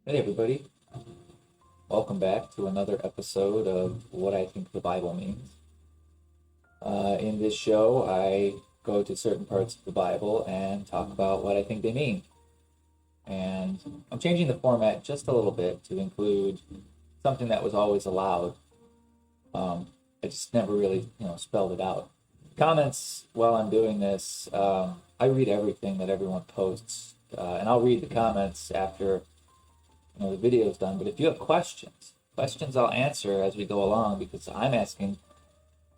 Hey everybody, welcome back to another episode of What I Think the Bible Means. In this show, I go to certain parts of the Bible and talk about what I think they mean. And I'm changing the format just a little bit to include something that was always allowed. I just never really, spelled it out. Comments while I'm doing this, I read everything that everyone posts, and I'll read the comments after the video's done. But if you have questions I'll answer as we go along, because I'm asking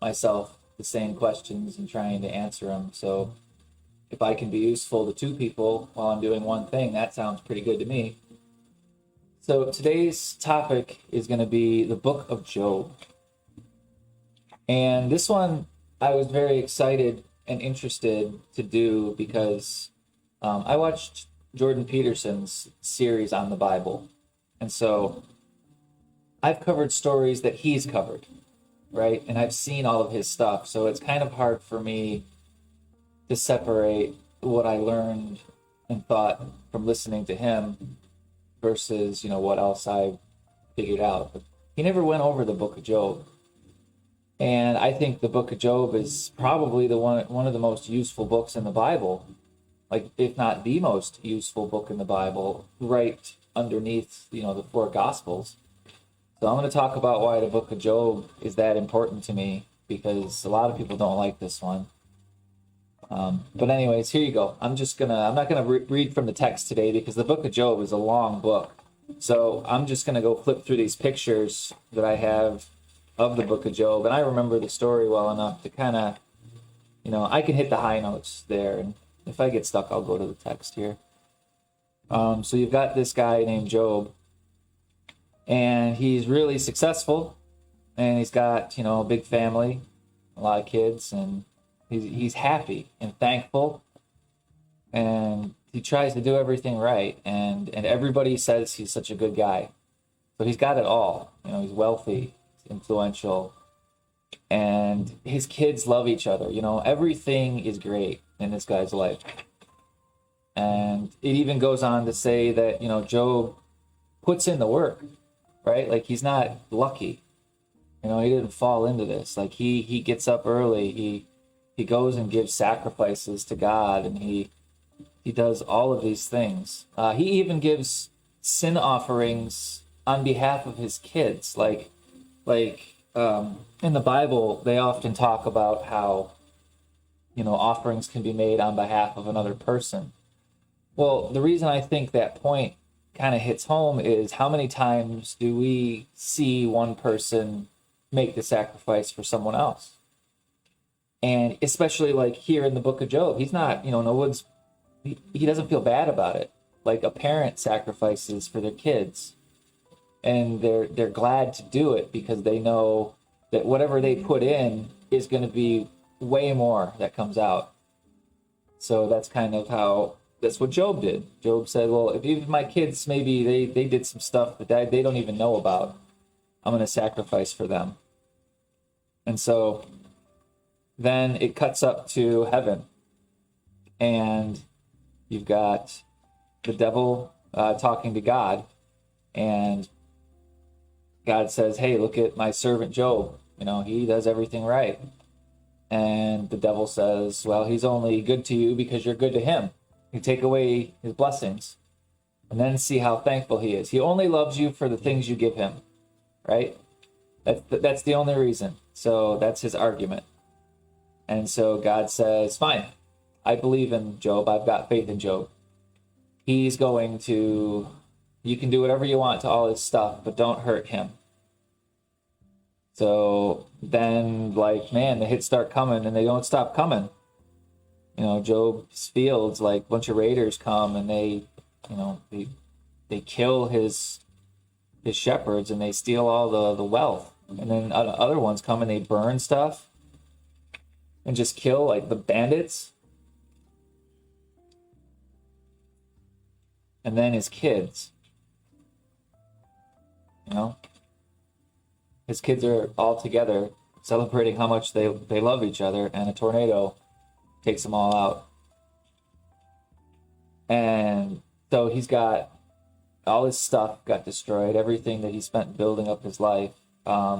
myself the same questions and trying to answer them. So if I can be useful to two people while I'm doing one thing, that sounds pretty good to me. So today's topic is going to be the book of Job. And this one I was very excited and interested to do because I watched Jordan Peterson's series on the Bible. And so I've covered stories that he's covered, right? And I've seen all of his stuff. So it's kind of hard for me to separate what I learned and thought from listening to him versus, what else I figured out. But he never went over the book of Job. And I think the book of Job is probably one of the most useful books in the Bible, like if not the most useful book in the Bible, right underneath, the four Gospels. So I'm going to talk about why the book of Job is that important to me, because a lot of people don't like this one. But anyways, here you go. I'm not gonna read from the text today because the book of Job is a long book. So I'm just gonna go flip through these pictures that I have of the book of Job, and I remember the story well enough to kind of, I can hit the high notes there, and if I get stuck, I'll go to the text here. So you've got this guy named Job, and he's really successful, and he's got, a big family, a lot of kids, and he's happy and thankful, and he tries to do everything right, and everybody says he's such a good guy. So he's got it all. He's wealthy, influential, and his kids love each other. Everything is great in this guy's life. And it even goes on to say that, Job puts in the work, right? Like, he's not lucky. He didn't fall into this. Like, he gets up early. He goes and gives sacrifices to God, and he does all of these things. He even gives sin offerings on behalf of his kids. Like in the Bible, they often talk about how, offerings can be made on behalf of another person. Well, the reason I think that point kind of hits home is how many times do we see one person make the sacrifice for someone else? And especially like here in the book of Job, he's not, no one's, he doesn't feel bad about it. Like a parent sacrifices for their kids, and they're glad to do it because they know that whatever they put in is going to be way more that comes out. So that's kind of that's what Job did. Job said, well, if even my kids, maybe they did some stuff that they don't even know about, I'm going to sacrifice for them. And so then it cuts up to heaven, and you've got the devil talking to God, and God says, hey, look at my servant Job. He does everything right. And the devil says, well, he's only good to you because you're good to him. You take away his blessings, and then see how thankful he is. He only loves you for the things you give him, right? That's the only reason. So that's his argument. And so God says, fine, I believe in Job. I've got faith in Job. You can do whatever you want to all his stuff, but don't hurt him. So then, the hits start coming, and they don't stop coming. Job's fields, a bunch of raiders come, and they kill his shepherds, and they steal all the wealth. And then other ones come and they burn stuff and just kill the bandits. And then his kids, his kids are all together celebrating how much they love each other, and a tornado takes them all out. And so he's got all his stuff got destroyed, everything that he spent building up his life,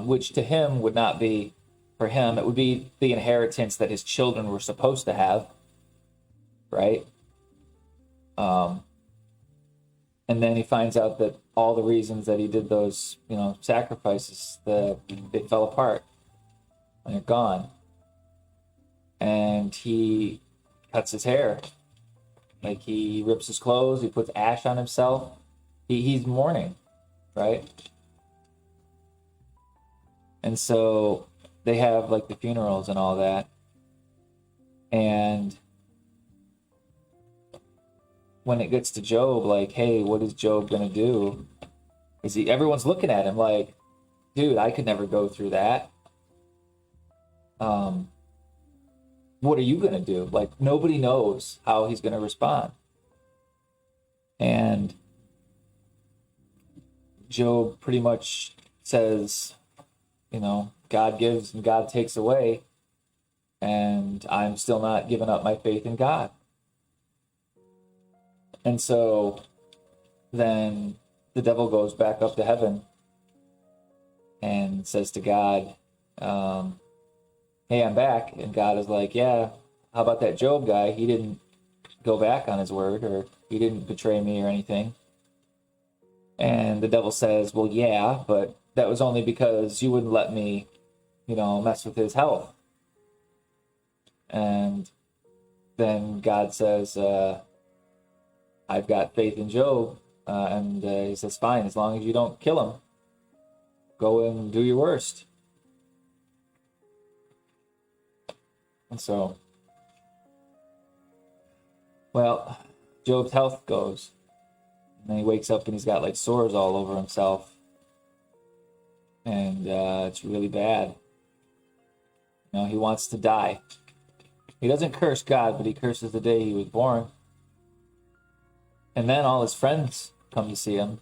which to him would not be for him. It would be the inheritance that his children were supposed to have, right? And then he finds out that all the reasons that he did those, sacrifices, they fell apart and they're gone. And he cuts his hair. Like, he rips his clothes, he puts ash on himself. He's mourning, right? And so they have like the funerals and all that. And when it gets to Job, like, hey, what is Job gonna do? Everyone's looking at him like, dude, I could never go through that. What are you gonna do? Like, nobody knows how he's gonna respond. And Job pretty much says, God gives and God takes away, and I'm still not giving up my faith in God. And so then the devil goes back up to heaven and says to God, hey, I'm back. And God is like, yeah, how about that Job guy? He didn't go back on his word, or he didn't betray me or anything. And the devil says, well, yeah, but that was only because you wouldn't let me, mess with his health. And then God says, I've got faith in Job. And he says, fine, as long as you don't kill him, go and do your worst. And so, well, Job's health goes. And then he wakes up and he's got like sores all over himself. And it's really bad. He wants to die. He doesn't curse God, but he curses the day he was born. And then all his friends come to see him.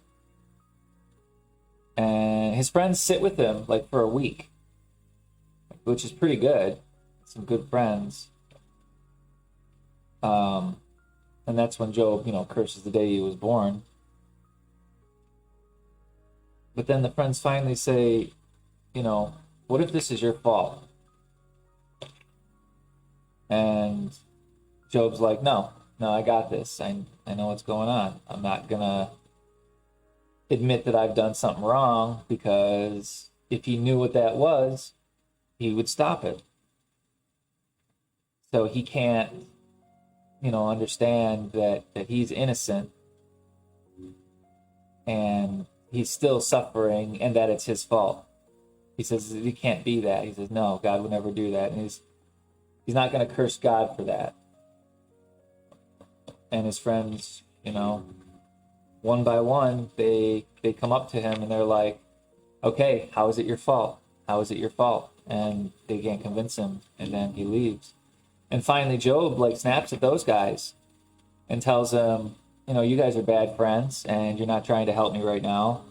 And his friends sit with him like for a week, which is pretty good. Some good friends. And that's when Job, curses the day he was born. But then the friends finally say, what if this is your fault? And Job's like, no, I got this. I know what's going on. I'm not going to admit that I've done something wrong, because if he knew what that was, he would stop it. So he can't, understand that he's innocent and he's still suffering and that it's his fault. He says he can't be that. He says, no, God would never do that. And he's not going to curse God for that. And his friends, one by one, they come up to him and they're like, okay, how is it your fault? How is it your fault? And they can't convince him. And then he leaves. And finally, Job snaps at those guys and tells them, you guys are bad friends and you're not trying to help me right now.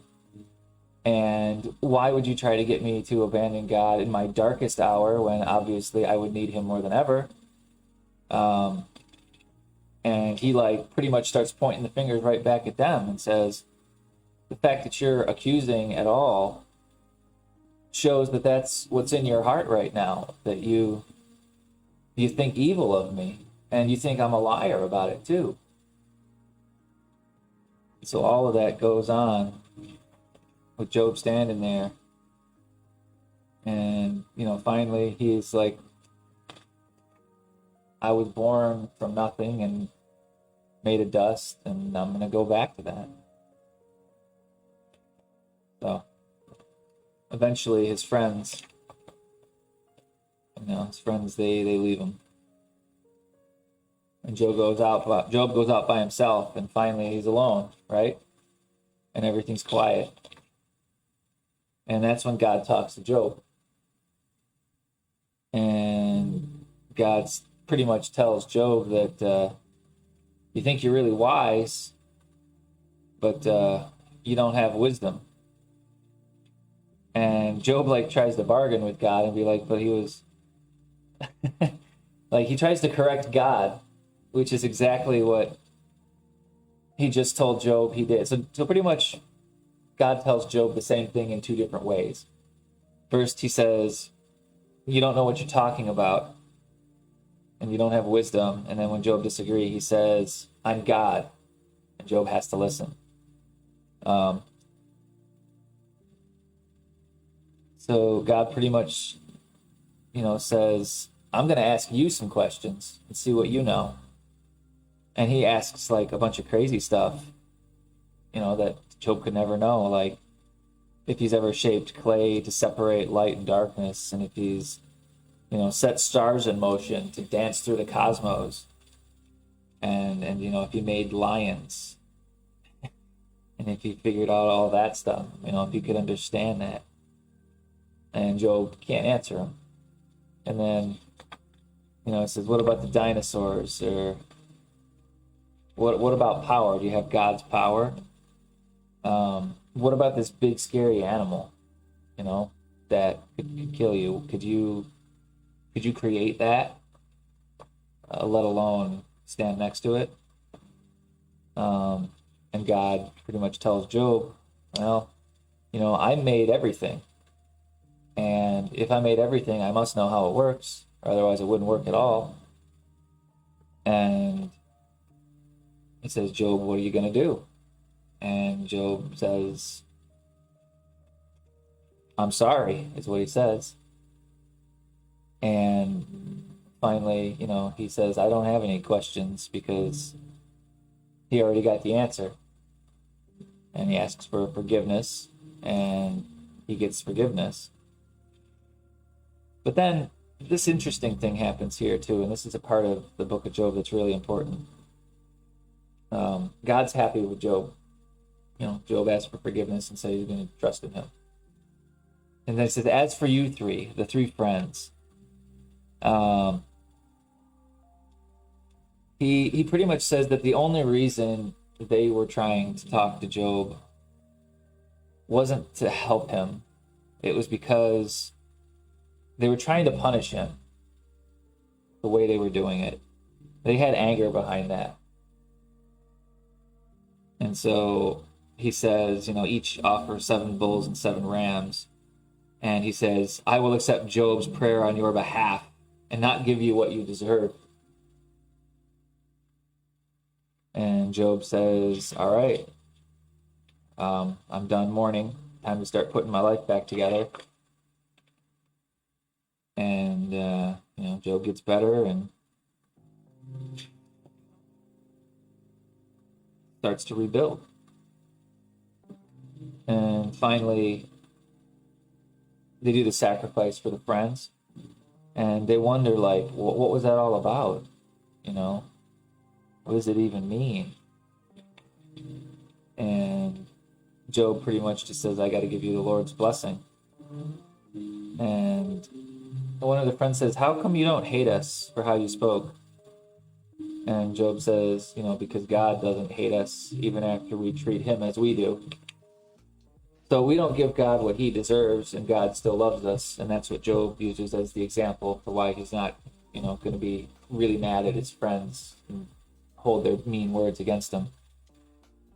And why would you try to get me to abandon God in my darkest hour when obviously I would need him more than ever? And he pretty much starts pointing the fingers right back at them and says, the fact that you're accusing at all shows that that's what's in your heart right now, that you think evil of me, and you think I'm a liar about it too. So all of that goes on with Job standing there. And, finally he's like, I was born from nothing and made of dust, and I'm going to go back to that. So eventually his friends, they leave him. And Job goes out by himself, and finally he's alone, right? And everything's quiet. And that's when God talks to Job. And God pretty much tells Job that you think you're really wise, but you don't have wisdom. And Job tries to bargain with God and be like, but he was he tries to correct God, which is exactly what he just told Job he did. So pretty much God tells Job the same thing in two different ways. First, he says, you don't know what you're talking about, and you don't have wisdom. And then when Job disagrees, he says, I'm God, and Job has to listen. So God pretty much, says, I'm going to ask you some questions and see what you know. And he asks like a bunch of crazy stuff, that Job could never know, like if he's ever shaped clay to separate light and darkness, and if he's, set stars in motion to dance through the cosmos, and if he made lions, and if he figured out all that stuff, if he could understand that. And Job can't answer him. And then, it says, what about the dinosaurs? Or what about power? Do you have God's power? What about this big scary animal, that could kill you? Could you create that, let alone stand next to it? And God pretty much tells Job, well, I made everything. And if I made everything, I must know how it works, or otherwise it wouldn't work at all. And it says, Job, what are you going to do? And Job says, I'm sorry, is what he says. And finally, he says, I don't have any questions, because he already got the answer. And he asks for forgiveness, and he gets forgiveness. But then this interesting thing happens here too, and this is a part of the book of Job that's really important. God's happy with Job. Job asks for forgiveness and says he's going to trust in him. And then it says, as for you three, the three friends, he pretty much says that the only reason they were trying to talk to Job wasn't to help him. It was because they were trying to punish him the way they were doing it. They had anger behind that. And so he says, each offer 7 bulls and 7 rams. And he says, I will accept Job's prayer on your behalf and not give you what you deserve. And Job says, all right, I'm done mourning. Time to start putting my life back together. And, Job gets better and starts to rebuild. And finally, they do the sacrifice for the friends. And they wonder, like, what was that all about? What does it even mean? And Job pretty much just says, I got to give you the Lord's blessing. And one of the friends says, how come you don't hate us for how you spoke? And Job says, because God doesn't hate us even after we treat him as we do. So we don't give God what he deserves, and God still loves us. And that's what Job uses as the example for why he's not, going to be really mad at his friends and hold their mean words against him.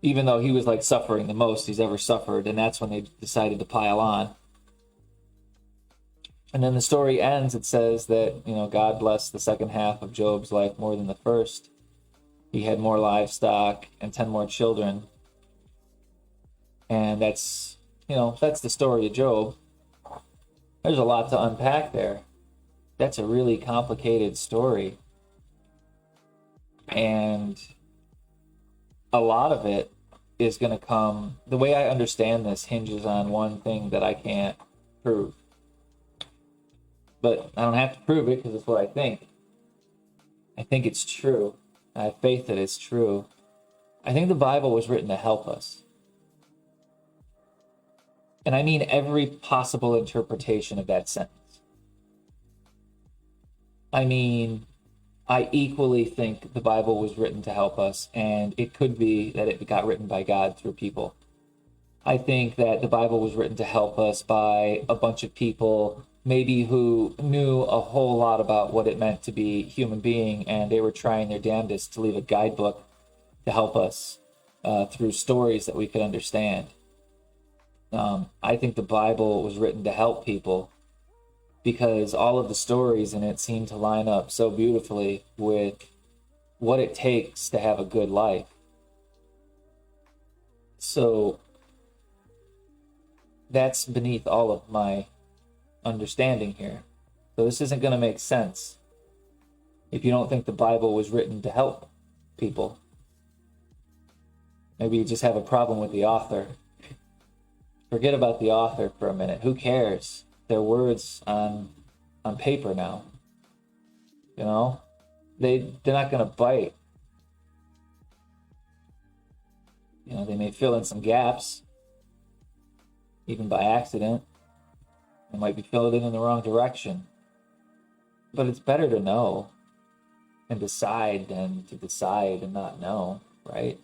Even though he was like suffering the most he's ever suffered, and that's when they decided to pile on. And then the story ends. It says that, God blessed the second half of Job's life more than the first. He had more livestock and 10 more children. And that's the story of Job. There's a lot to unpack there. That's a really complicated story. And a lot of it is going to come, the way I understand this hinges on one thing that I can't prove. But I don't have to prove it because it's what I think. I think it's true. I have faith that it's true. I think the Bible was written to help us. And I mean every possible interpretation of that sentence. I mean, I equally think the Bible was written to help us, and it could be that it got written by God through people. I think that the Bible was written to help us by a bunch of people maybe who knew a whole lot about what it meant to be a human being, and they were trying their damnedest to leave a guidebook to help us through stories that we could understand. I think the Bible was written to help people because all of the stories in it seem to line up so beautifully with what it takes to have a good life. So that's beneath all of my understanding here. So this isn't going to make sense if you don't think the Bible was written to help people. Maybe you just have a problem with the author. Forget about the author for a minute. Who cares? They're words on paper now. You know? They're not going to bite. You know, they may fill in some gaps, even by accident. They might be filled in the wrong direction. But it's better to know and decide than to decide and not know, right?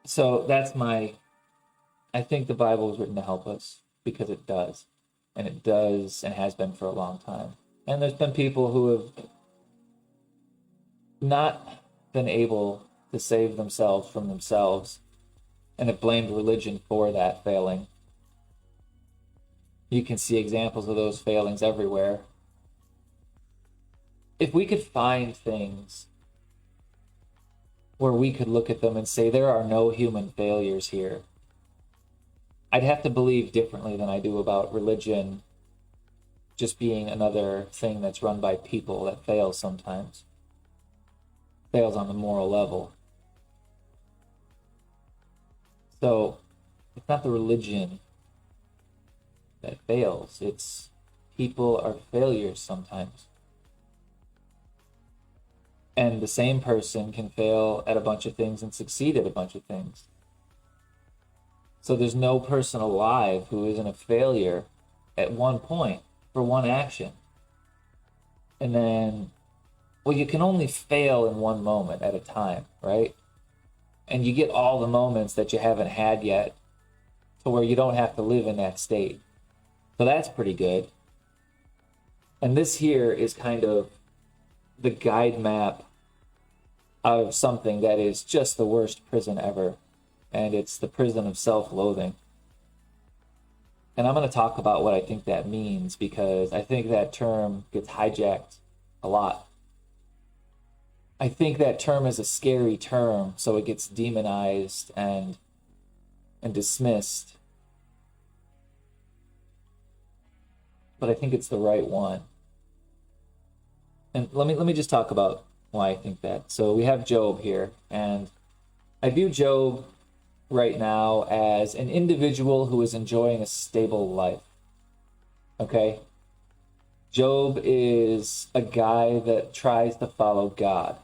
So that's I think the Bible was written to help us because it does. And it does and has been for a long time. And there's been people who have not been able to save themselves from themselves and have blamed religion for that failing. You can see examples of those failings everywhere. If we could find things where we could look at them and say there are no human failures here, I'd have to believe differently than I do about religion just being another thing that's run by people that fails sometimes. Fails on the moral level. So it's not the religion that fails. It's people are failures sometimes. And the same person can fail at a bunch of things and succeed at a bunch of things. So there's no person alive who isn't a failure at one point for one action. And then, well, you can only fail in one moment at a time, right? And you get all the moments that you haven't had yet to where you don't have to live in that state. So that's pretty good. And this here is kind of the guide map of something that is just the worst prison ever. And it's the prison of self-loathing. And I'm going to talk about what I think that means because I think that term gets hijacked a lot. I think that term is a scary term, so it gets demonized and dismissed. But I think it's the right one. And let me just talk about why I think that. So we have Job here, and I view Job right now as an individual who is enjoying a stable life. Okay? Job is a guy that tries to follow God.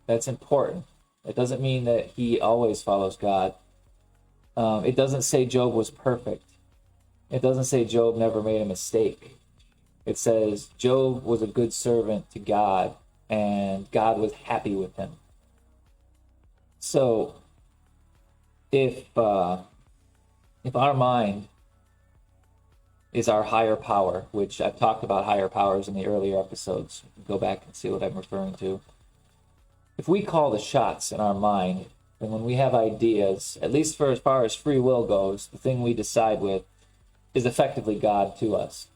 That's important. It doesn't mean that he always follows God. It doesn't say Job was perfect. It doesn't say Job never made a mistake. It says Job was a good servant to God, and God was happy with him. So, if our mind is our higher power, which I've talked about higher powers in the earlier episodes, go back and see what I'm referring to. If we call the shots in our mind, and when we have ideas, at least for as far as free will goes, the thing we decide with is effectively God to us.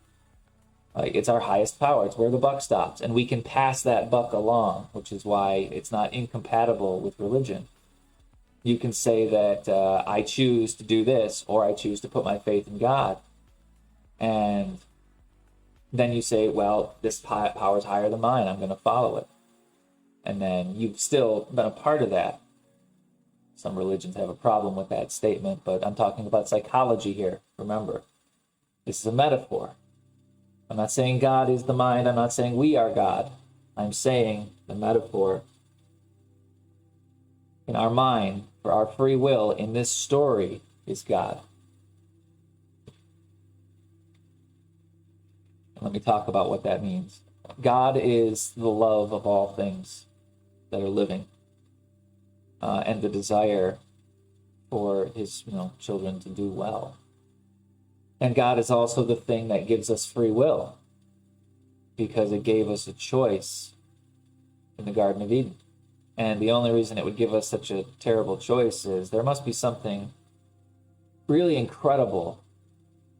Like, it's our highest power. It's where the buck stops. And we can pass that buck along, which is why it's not incompatible with religion. You can say that I choose to do this, or I choose to put my faith in God. And then you say, well, this power is higher than mine. I'm going to follow it. And then you've still been a part of that. Some religions have a problem with that statement, but I'm talking about psychology here. Remember, this is a metaphor. I'm not saying God is the mind. I'm not saying we are God. I'm saying the metaphor in our mind for our free will in this story is God. Let me talk about what that means. God is the love of all things that are living, and the desire for his children to do well. And God is also the thing that gives us free will, because it gave us a choice in the Garden of Eden. And the only reason it would give us such a terrible choice is there must be something really incredible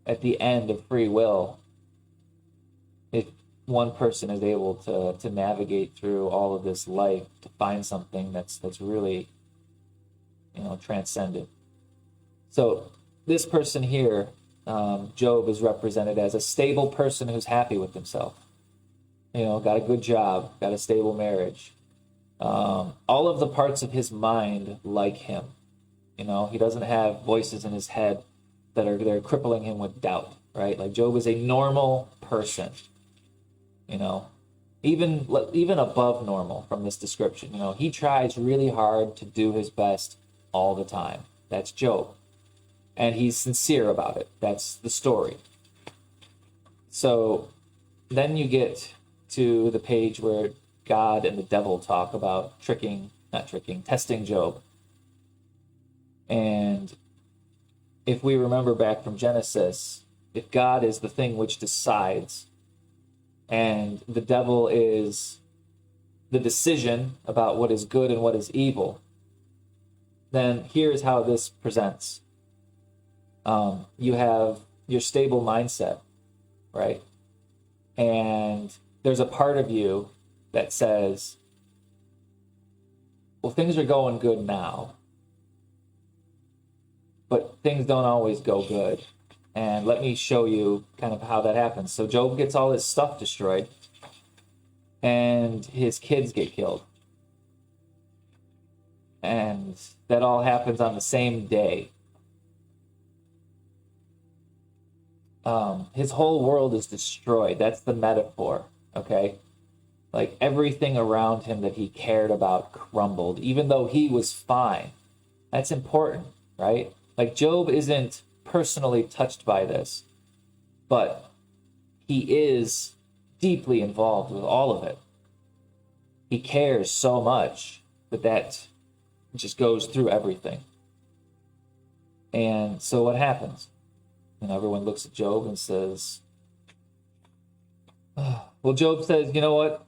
at the end of free will if one person is able to navigate through all of this life to find something that's really, transcendent. So this person here, Job, is represented as a stable person who's happy with himself. Got a good job, got a stable marriage. All of the parts of his mind like him. He doesn't have voices in his head that are there crippling him with doubt, right? Like Job is a normal person, even above normal from this description. He tries really hard to do his best all the time. That's Job. And he's sincere about it. That's the story. So then you get to the page where God and the devil talk about testing Job. And if we remember back from Genesis, if God is the thing which decides, and the devil is the decision about what is good and what is evil, then here's how this presents. You have your stable mindset, right? And there's a part of you that says, well, things are going good now, but things don't always go good. And let me show you kind of how that happens. So Job gets all his stuff destroyed, and his kids get killed. And that all happens on the same day. His whole world is destroyed. That's the metaphor, okay? Like everything around him that he cared about crumbled, even though he was fine. That's important, right? Like Job isn't personally touched by this, but he is deeply involved with all of it. He cares so much that just goes through everything. And so what happens? Everyone looks at Job and says, well, Job says, you know what?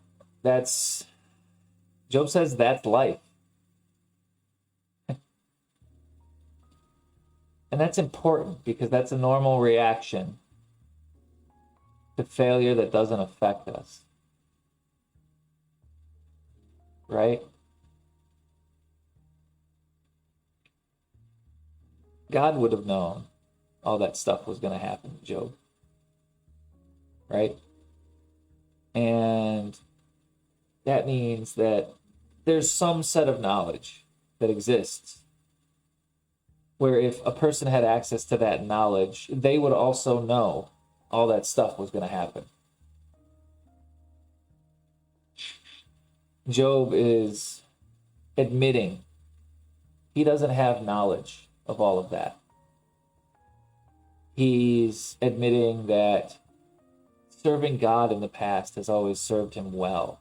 Job says that's life. And that's important because that's a normal reaction to failure that doesn't affect us. Right? God would have known all that stuff was going to happen to Job. Right? And that means that there's some set of knowledge that exists where if a person had access to that knowledge, they would also know all that stuff was going to happen. Job is admitting he doesn't have knowledge of all of that. He's admitting that serving God in the past has always served him well.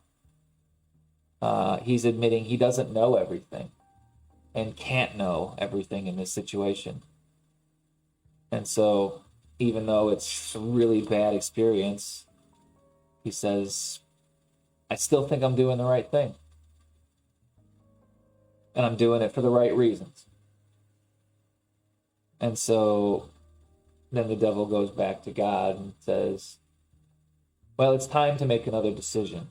He's admitting he doesn't know everything and can't know everything in this situation. And so, even though it's a really bad experience, he says, I still think I'm doing the right thing. And I'm doing it for the right reasons. And so, then the devil goes back to God and says, well, it's time to make another decision,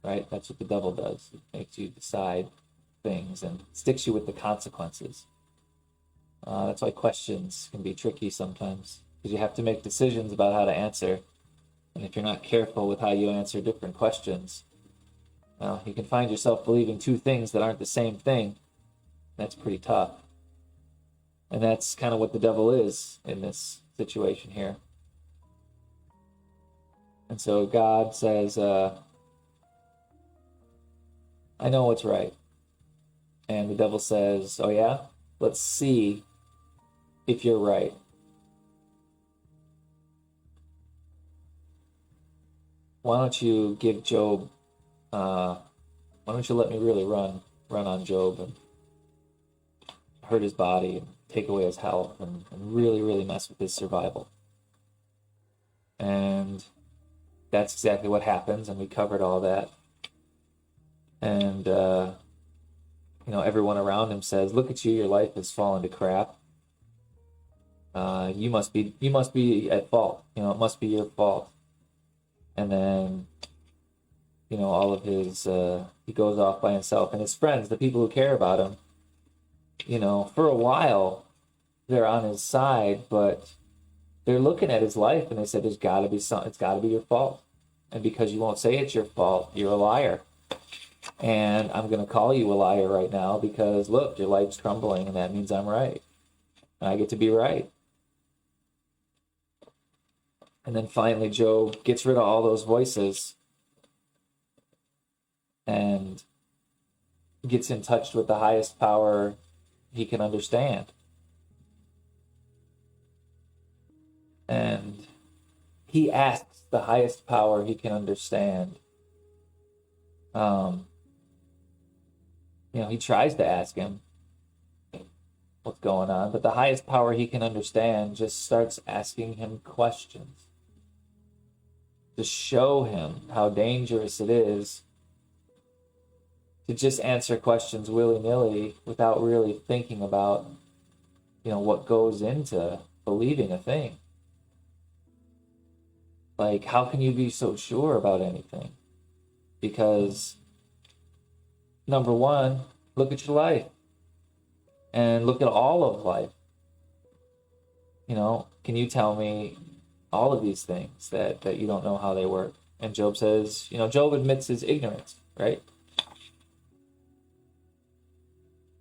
right? That's what the devil does. It makes you decide things and sticks you with the consequences. That's why questions can be tricky sometimes, because you have to make decisions about how to answer. And if you're not careful with how you answer different questions, you can find yourself believing two things that aren't the same thing. That's pretty tough. And that's kind of what the devil is in this situation here. And so God says, I know what's right. And the devil says, oh yeah? Let's see if you're right. Why don't you give Job, why don't you let me really run on Job and hurt his body and take away his health and really, really mess with his survival. And that's exactly what happens, and we covered all that. And everyone around him says, "Look at you, your life has fallen to crap. You must be at fault. It must be your fault." And then, all of his, he goes off by himself, and his friends, the people who care about him, for a while, they're on his side, but they're looking at his life and they said, it's got to be your fault. And because you won't say it's your fault, you're a liar. And I'm going to call you a liar right now because, look, your life's crumbling, and that means I'm right. And I get to be right. And then finally, Job gets rid of all those voices and gets in touch with the highest power he can understand. And he asks the highest power he can understand. He tries to ask him what's going on, but the highest power he can understand just starts asking him questions to show him how dangerous it is to just answer questions willy-nilly without really thinking about, what goes into believing a thing. Like, how can you be so sure about anything? Because, number one, look at your life. And look at all of life. Can you tell me all of these things that you don't know how they work? And Job says, Job admits his ignorance, right?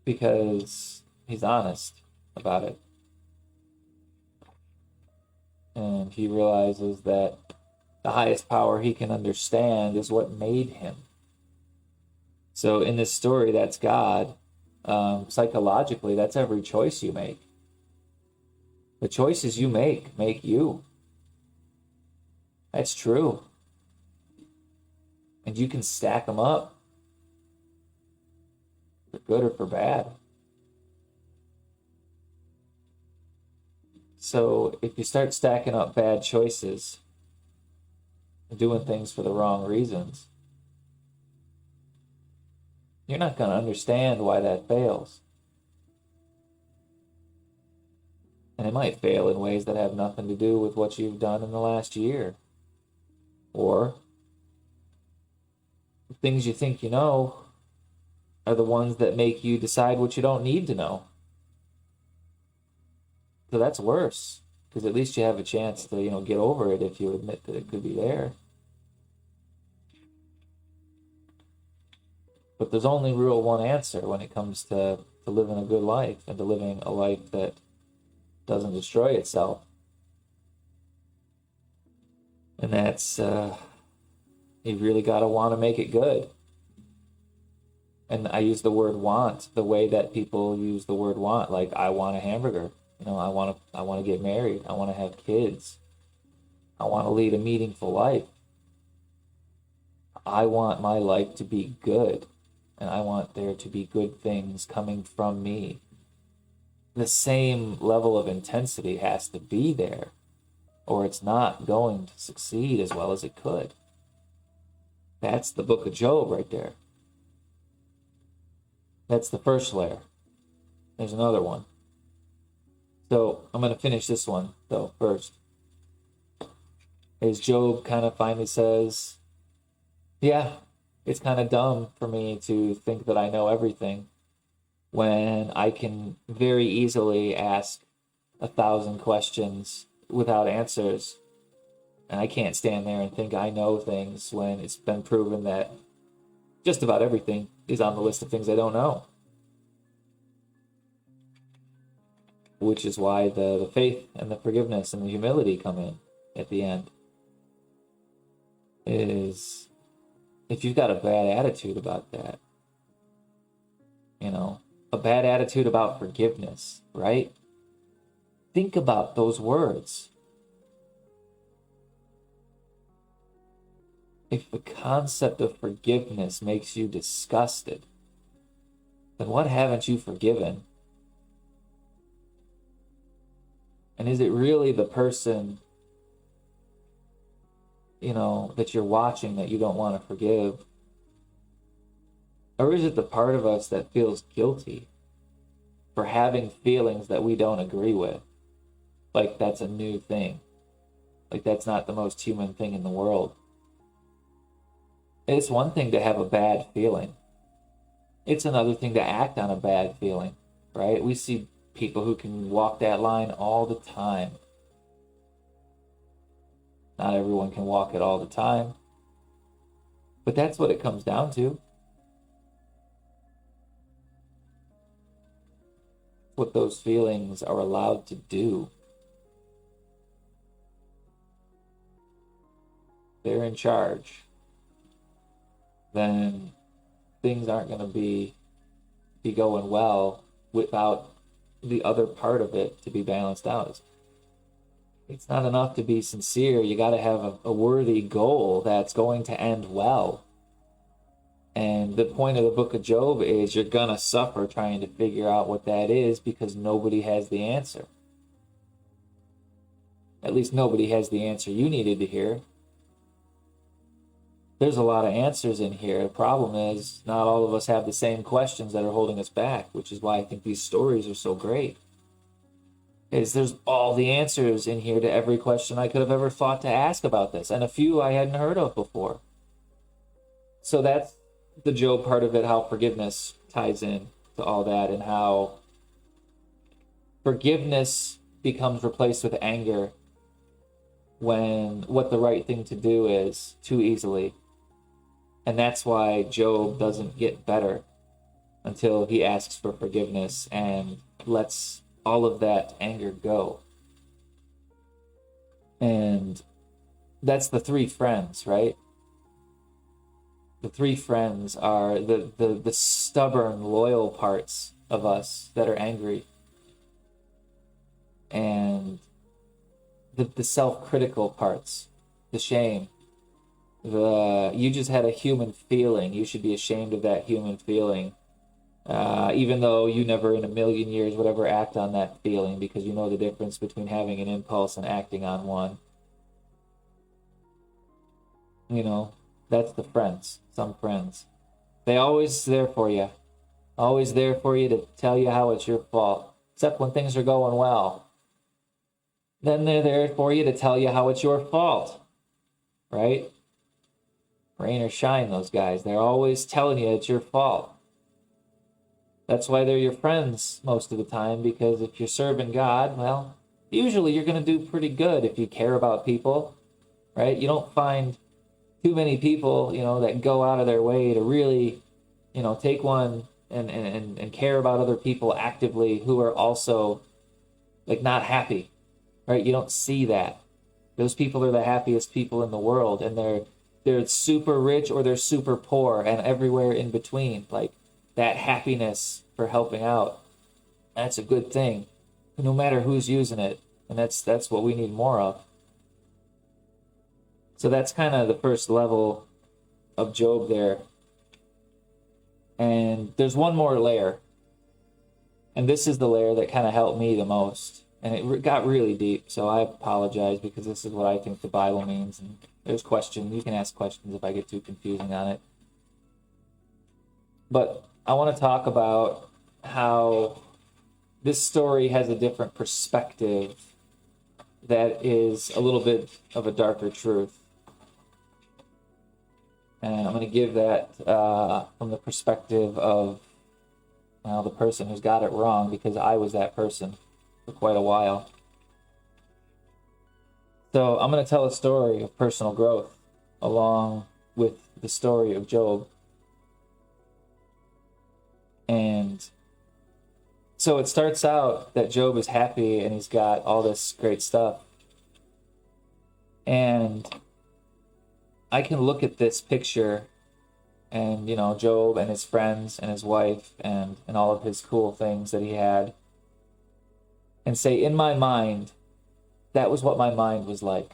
Because he's honest about it. And he realizes that the highest power he can understand is what made him. So in this story, that's God. Psychologically, that's every choice you make. The choices you make you. That's true. And you can stack them up for good or for bad. So if you start stacking up bad choices, doing things for the wrong reasons, you're not going to understand why that fails. And it might fail in ways that have nothing to do with what you've done in the last year. Or the things you think you know are the ones that make you decide what you don't need to know. So that's worse, because at least you have a chance to, get over it if you admit that it could be there. But there's only real one answer when it comes to living a good life and to living a life that doesn't destroy itself. And that's, you really got to want to make it good. And I use the word want the way that people use the word want. Like, I want a hamburger. I want to get married. I want to have kids. I want to lead a meaningful life. I want my life to be good. And I want there to be good things coming from me. The same level of intensity has to be there, or it's not going to succeed as well as it could. That's the book of Job right there. That's the first layer. There's another one. So I'm going to finish this one, though, first. As Job kind of finally says, yeah, it's kind of dumb for me to think that I know everything when I can very easily ask 1,000 questions without answers. And I can't stand there and think I know things when it's been proven that just about everything is on the list of things I don't know. Which is why the faith and the forgiveness and the humility come in at the end. Is if you've got a bad attitude about that, a bad attitude about forgiveness, right? Think about those words. If the concept of forgiveness makes you disgusted, then what haven't you forgiven? And is it really the person, that you're watching that you don't want to forgive? Or is it the part of us that feels guilty for having feelings that we don't agree with? Like that's a new thing. Like that's not the most human thing in the world. It's one thing to have a bad feeling. It's another thing to act on a bad feeling, right? We see people who can walk that line all the time. Not everyone can walk it all the time. But that's what it comes down to. What those feelings are allowed to do. They're in charge. Then things aren't going to be going well without the other part of it to be balanced out. It's not enough to be sincere. You got to have a worthy goal that's going to end well. And the point of the book of Job is you're going to suffer trying to figure out what that is because nobody has the answer. At least nobody has the answer you needed to hear. There's a lot of answers in here. The problem is not all of us have the same questions that are holding us back, which is why I think these stories are so great. There's all the answers in here to every question I could have ever thought to ask about this, and a few I hadn't heard of before. So that's the Job part of it, how forgiveness ties in to all that, and how forgiveness becomes replaced with anger when what the right thing to do is too easily. And that's why Job doesn't get better until he asks for forgiveness and lets all of that anger go. And that's the three friends, right? The three friends are the stubborn, loyal parts of us that are angry. And the self-critical parts, the shame. You just had a human feeling. You should be ashamed of that human feeling. Even though you never in a million years would ever act on that feeling because you know the difference between having an impulse and acting on one. That's the friends, some friends. They always there for you. Always there for you to tell you how it's your fault. Except when things are going well. Then they're there for you to tell you how it's your fault. Right? Rain or shine, those guys. They're always telling you it's your fault. That's why they're your friends most of the time, because if you're serving God, well, usually you're going to do pretty good if you care about people, right? You don't find too many people, that go out of their way to really, take one and care about other people actively who are also, not happy, right? You don't see that. Those people are the happiest people in the world, and they're super rich or they're super poor and everywhere in between. That happiness for helping out, that's a good thing, no matter who's using it. And that's what we need more of. So that's kind of the first level of Job there. And there's one more layer. And this is the layer that kind of helped me the most. And it got really deep, so I apologize because this is what I think the Bible means. And there's questions. You can ask questions if I get too confusing on it. But I want to talk about how this story has a different perspective that is a little bit of a darker truth. And I'm going to give that from the perspective of, the person who's got it wrong, because I was that person for quite a while. So I'm going to tell a story of personal growth along with the story of Job. And so it starts out that Job is happy and he's got all this great stuff. And I can look at this picture and, Job and his friends and his wife and all of his cool things that he had and say, in my mind, that was what my mind was like.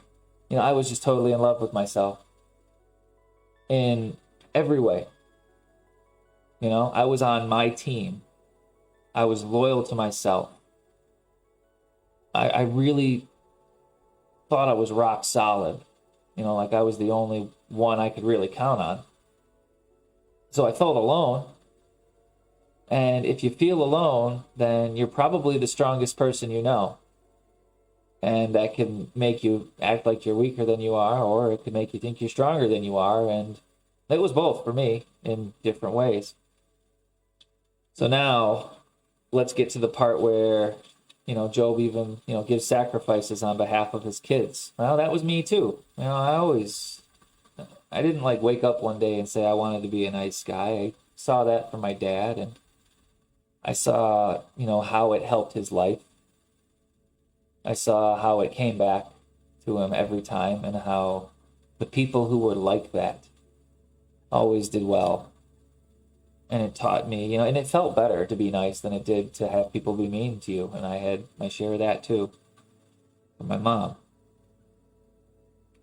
I was just totally in love with myself in every way. I was on my team. I was loyal to myself. I really thought I was rock solid. I was the only one I could really count on. So I felt alone. And if you feel alone, then you're probably the strongest person you know. And that can make you act like you're weaker than you are, or it can make you think you're stronger than you are. And it was both for me in different ways. So now let's get to the part where, Job even, gives sacrifices on behalf of his kids. Well, that was me too. I didn't like wake up one day and say I wanted to be a nice guy. I saw that from my dad, and I saw, how it helped his life. I saw how it came back to him every time, and how the people who were like that always did well. And it taught me, and it felt better to be nice than it did to have people be mean to you. And I had my share of that too from my mom.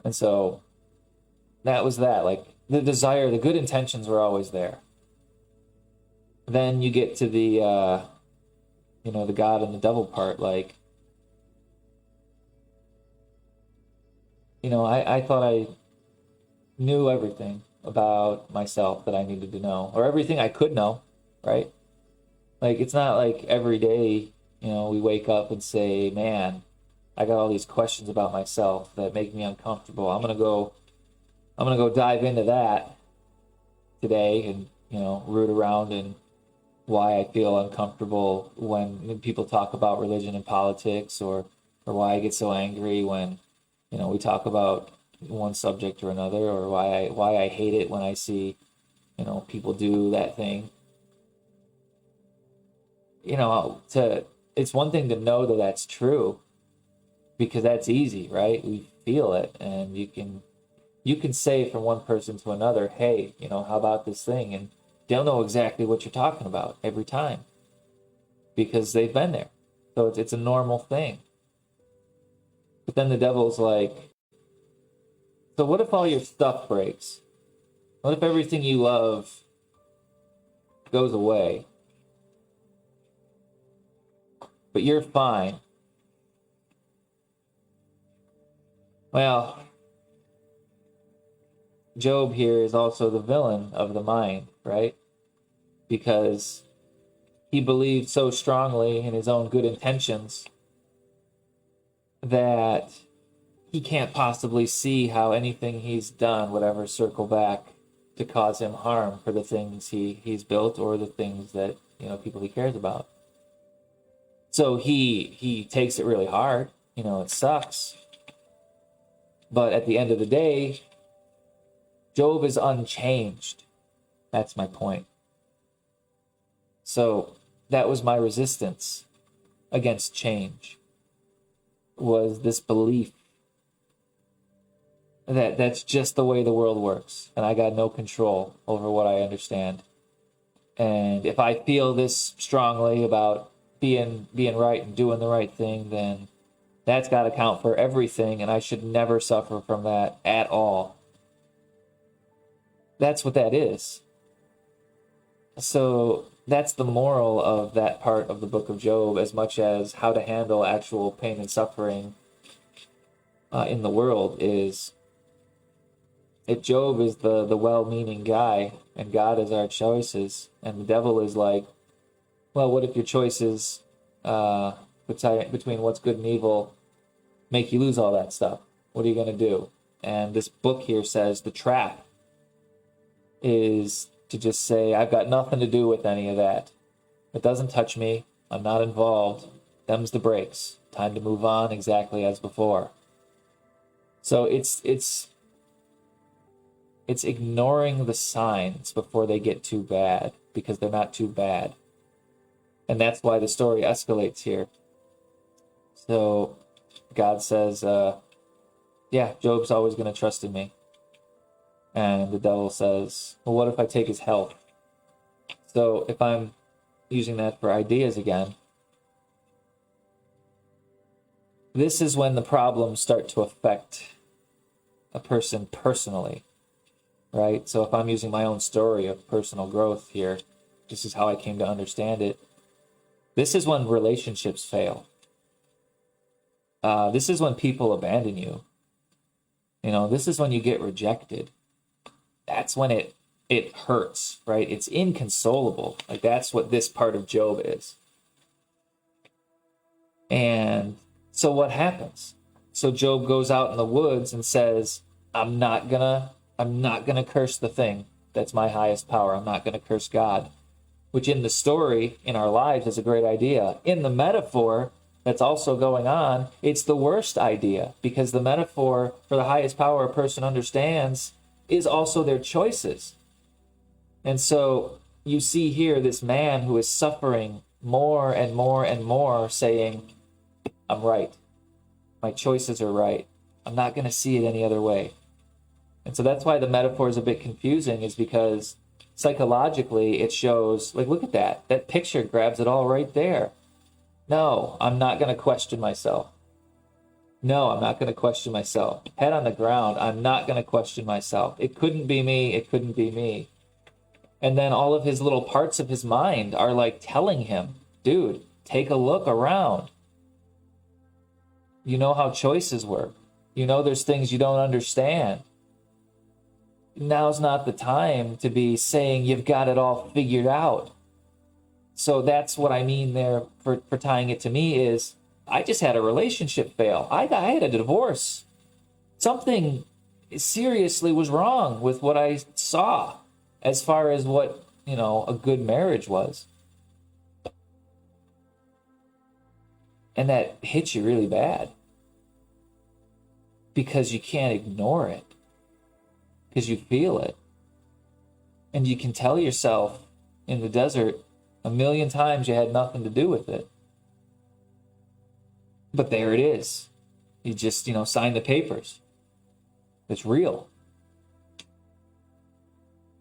And so that was that. Like the desire, the good intentions were always there. Then you get to the, the God and the devil part. Like, I thought I knew everything about myself that I needed to know, or everything I could know, right? Like, it's not like every day, we wake up and say, man, I got all these questions about myself that make me uncomfortable. I'm gonna go dive into that today and, root around in why I feel uncomfortable when people talk about religion and politics, or why I get so angry when, we talk about one subject or another, or why I hate it when I see, people do that thing. It's one thing to know that that's true, because that's easy, right? We feel it, and you can say from one person to another, hey, how about this thing? And they'll know exactly what you're talking about every time, because they've been there. So it's a normal thing. But then the devil's like, so what if all your stuff breaks? What if everything you love goes away? But you're fine. Well, Job here is also the villain of the mind, right? Because he believed so strongly in his own good intentions that he can't possibly see how anything he's done would ever circle back to cause him harm for the things he's built, or the things that, people he cares about. So he takes it really hard. It sucks. But at the end of the day, Job is unchanged. That's my point. So that was my resistance against change, was this belief that that's just the way the world works, and I got no control over what I understand. And if I feel this strongly about being right and doing the right thing, then that's got to count for everything, and I should never suffer from that at all. That's what that is. So that's the moral of that part of the book of Job, as much as how to handle actual pain and suffering in the world, is if Job is the well-meaning guy, and God is our choices, and the devil is like, well, what if your choices between what's good and evil make you lose all that stuff? What are you going to do? And this book here says the trap is to just say, I've got nothing to do with any of that. It doesn't touch me. I'm not involved. Them's the breaks. Time to move on, exactly as before. So it's ignoring the signs before they get too bad, because they're not too bad. And that's why the story escalates here. So God says, yeah, Job's always going to trust in me. And the devil says, well, what if I take his health? So if I'm using that for ideas again, this is when the problems start to affect a person personally, right? So if I'm using my own story of personal growth here, this is how I came to understand it. This is when relationships fail. This is when people abandon you. This is when you get rejected. That's when it it hurts, right? It's inconsolable. Like, that's what this part of Job is. And so what happens? So Job goes out in the woods and says, I'm not gonna curse the thing that's my highest power. I'm not gonna curse God, which in the story, in our lives, is a great idea. In the metaphor that's also going on, it's the worst idea, because the metaphor for the highest power a person understands is also their choices. And so you see here this man who is suffering more and more and more, saying, I'm right. My choices are right. I'm not going to see it any other way. And so that's why the metaphor is a bit confusing, is because psychologically it shows, like, look at that. That picture grabs it all right there. No, I'm not going to question myself. No, I'm not going to question myself. Head on the ground, I'm not going to question myself. It couldn't be me. It couldn't be me. And then all of his little parts of his mind are like telling him, dude, take a look around. You know how choices work. You know there's things you don't understand. Now's not the time to be saying you've got it all figured out. So that's what I mean there for tying it to me is, I just had a relationship fail. I had a divorce. Something seriously was wrong with what I saw as far as what, a good marriage was. And that hits you really bad, because you can't ignore it, because you feel it. And you can tell yourself in the desert a million times you had nothing to do with it. But there it is. You just, sign the papers. It's real.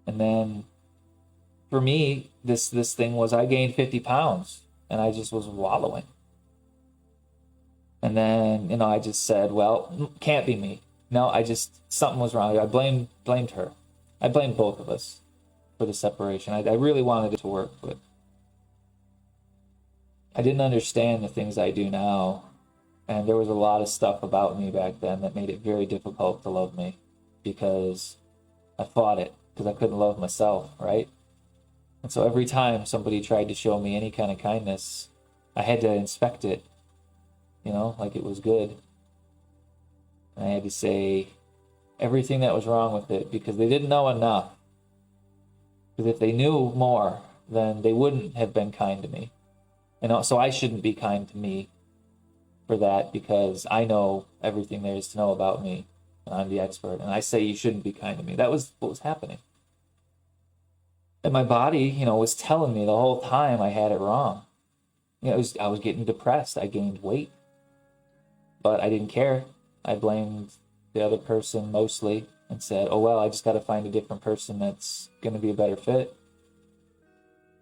And then for me, this thing was, I gained 50 pounds and I just was wallowing. And then, I just said, well, can't be me. No, something was wrong. I blamed her. I blamed both of us for the separation. I really wanted it to work, but I didn't understand the things I do now. And there was a lot of stuff about me back then that made it very difficult to love me, because I fought it, because I couldn't love myself, right? And so every time somebody tried to show me any kind of kindness, I had to inspect it, like it was good. And I had to say everything that was wrong with it, because they didn't know enough. Because if they knew more, then they wouldn't have been kind to me. And so I shouldn't be kind to me for that, because I know everything there is to know about me, and I'm the expert. And I say you shouldn't be kind to me. That was what was happening. And my body, was telling me the whole time I had it wrong. I was getting depressed. I gained weight. But I didn't care. I blamed the other person mostly and said, oh, well, I just got to find a different person that's going to be a better fit.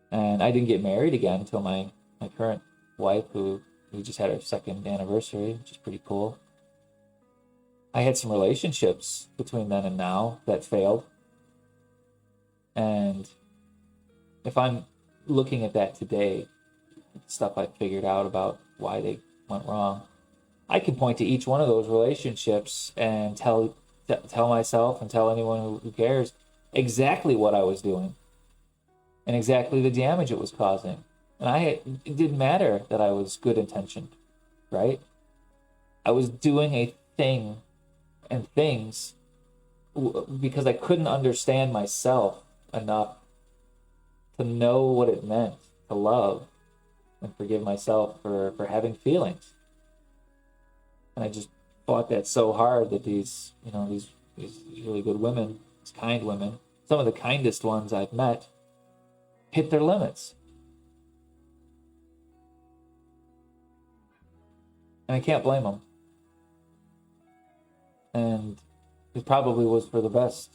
And I didn't get married again until my current wife, who we just had our second anniversary, which is pretty cool. I had some relationships between then and now that failed. And if I'm looking at that today, stuff I figured out about why they went wrong, I can point to each one of those relationships and tell myself and tell anyone who cares exactly what I was doing and exactly the damage it was causing. And it didn't matter that I was good intentioned, right? I was doing a thing and things because I couldn't understand myself enough to know what it meant to love and forgive myself for having feelings. And I just fought that so hard that these really good women, these kind women, some of the kindest ones I've met, hit their limits. And I can't blame them. And it probably was for the best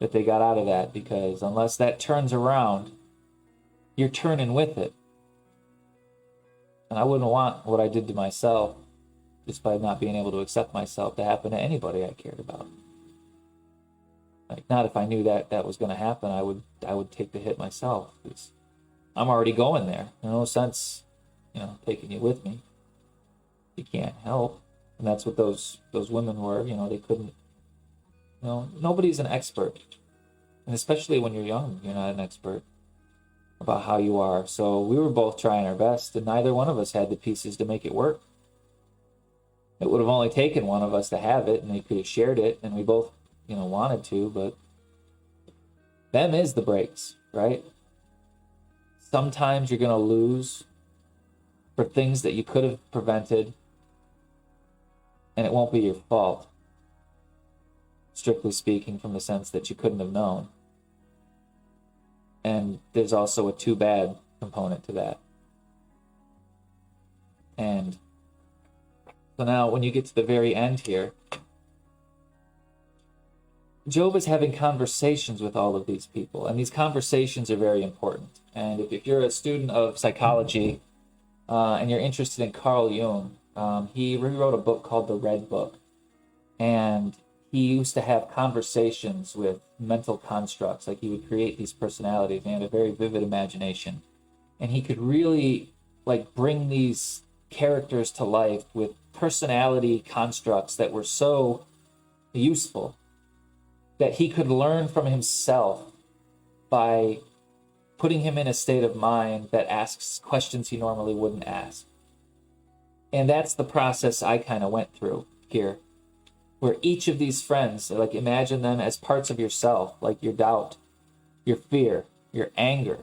that they got out of that, because unless that turns around, you're turning with it. And I wouldn't want what I did to myself, just by not being able to accept myself, to happen to anybody I cared about. Like, not if I knew that was going to happen, I would take the hit myself. Because I'm already going there. No sense, taking you with me. You can't help. And that's what those women were. They couldn't. Nobody's an expert. And especially when you're young, you're not an expert about how you are. So we were both trying our best, and neither one of us had the pieces to make it work. It would have only taken one of us to have it, and they could have shared it, and we both, wanted to, but them is the breaks, right? Sometimes you're going to lose for things that you could have prevented, and it won't be your fault, strictly speaking, from the sense that you couldn't have known. And there's also a too bad component to that. And so now when you get to the very end here, Job is having conversations with all of these people, and these conversations are very important. And if you're a student of psychology and you're interested in Carl Jung, he rewrote a book called The Red Book. And he used to have conversations with mental constructs. Like, he would create these personalities, and he had a very vivid imagination. And he could really bring these characters to life with personality constructs that were so useful that he could learn from himself by putting him in a state of mind that asks questions he normally wouldn't ask. And that's the process I kind of went through here, where each of these friends, imagine them as parts of yourself, like your doubt, your fear, your anger.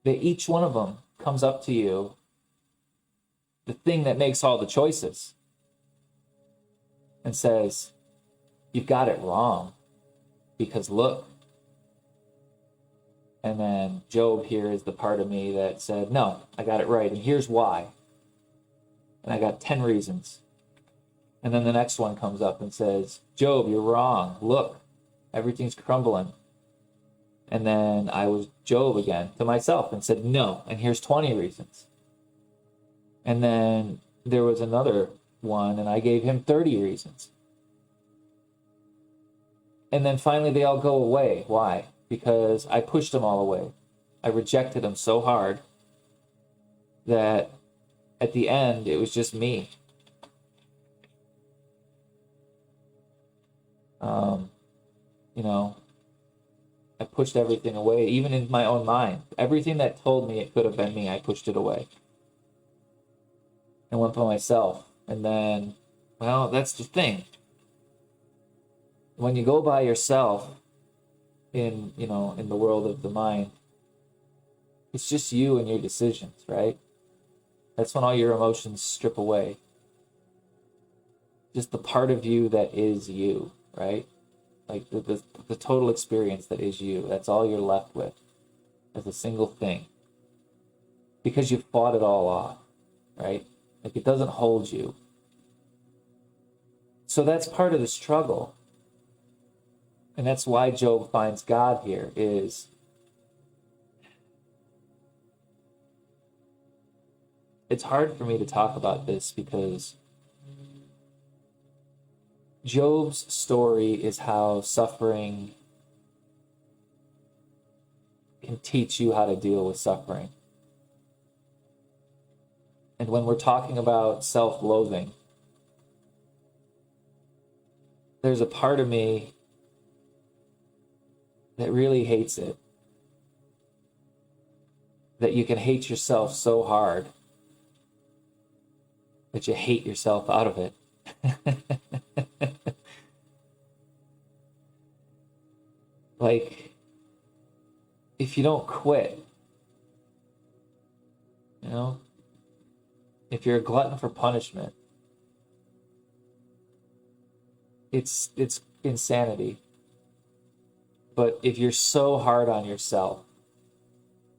That each one of them comes up to you, the thing that makes all the choices, and says, "You've got it wrong, because look." And then Job here is the part of me that said, "No, I got it right, and here's why. And I got 10 reasons." And then the next one comes up and says, "Job, you're wrong. Look, everything's crumbling." And then I was Job again to myself and said, "No, and here's 20 reasons." And then there was another one, and I gave him 30 reasons. And then finally they all go away. Why? Because I pushed them all away. I rejected them so hard that at the end it was just me. I pushed everything away, even in my own mind. Everything that told me it could have been me, I pushed it away. And went for myself. And then, that's the thing. When you go by yourself in the world of the mind, it's just you and your decisions, right? That's when all your emotions strip away. Just the part of you that is you, right? Like the total experience that is you. That's all you're left with as a single thing. Because you fought it all off, right? It doesn't hold you. So that's part of the struggle. And that's why Job finds God here is it's hard for me to talk about this because Job's story is how suffering can teach you how to deal with suffering. And when we're talking about self-loathing, there's a part of me that really hates it. That you can hate yourself so hard that you hate yourself out of it. If you don't quit, if you're a glutton for punishment, it's insanity. But if you're so hard on yourself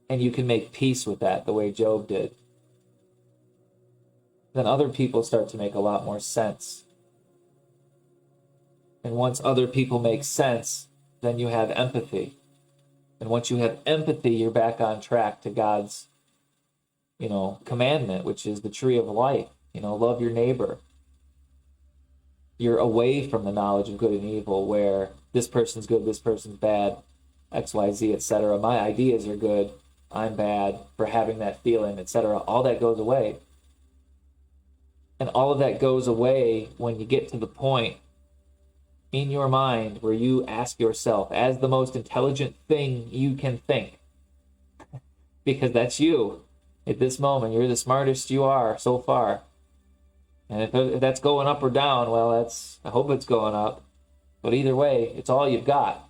and you can make peace with that the way Job did, then other people start to make a lot more sense. And once other people make sense, then you have empathy. And once you have empathy, you're back on track to God's, commandment, which is the tree of life. Love your neighbor. You're away from the knowledge of good and evil, where this person's good, this person's bad, X, Y, Z, etc. My ideas are good, I'm bad for having that feeling, etc. All that goes away. And all of that goes away when you get to the point in your mind where you ask yourself, as the most intelligent thing you can think, because that's you at this moment. You're the smartest you are so far. And if that's going up or down, well, I hope it's going up. But either way, it's all you've got.